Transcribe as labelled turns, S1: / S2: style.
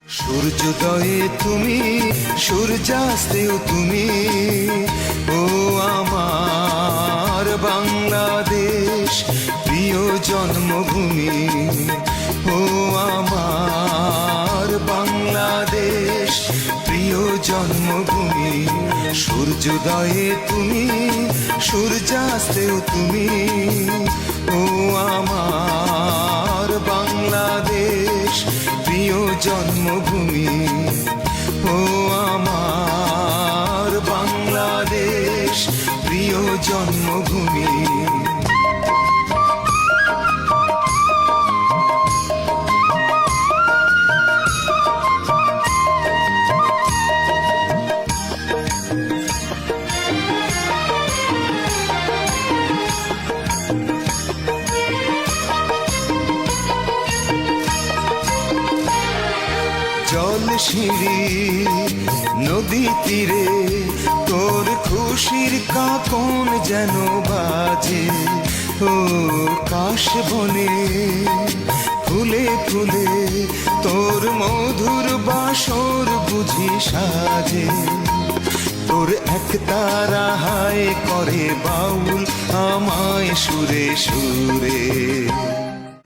S1: সূর্যোদয়ে তুমি, সূর্যাস্তেও তুমি, ও আমার বাংলাদেশ প্রিয় জন্মভূমি। ও আমার বাংলাদেশ প্রিয় জন্মভূমি। সূর্যোদয়ে তুমি, সূর্যাস্তেও তুমি, ও আমার বাংলাদেশ প্রিয় জন্মভূমি। ও আমার বাংলাদেশ প্রিয় জন্মভূমি। জল সিঁড়ি নদী তীরে তোর খুশির কাকন যেন বাজে। ও কাশ বনে ফুলে ফুলে তোর মধুর বাসর বুঝি সাজে। তোর এক তারা হায় করে বাউল আমায় সুরে সুরে।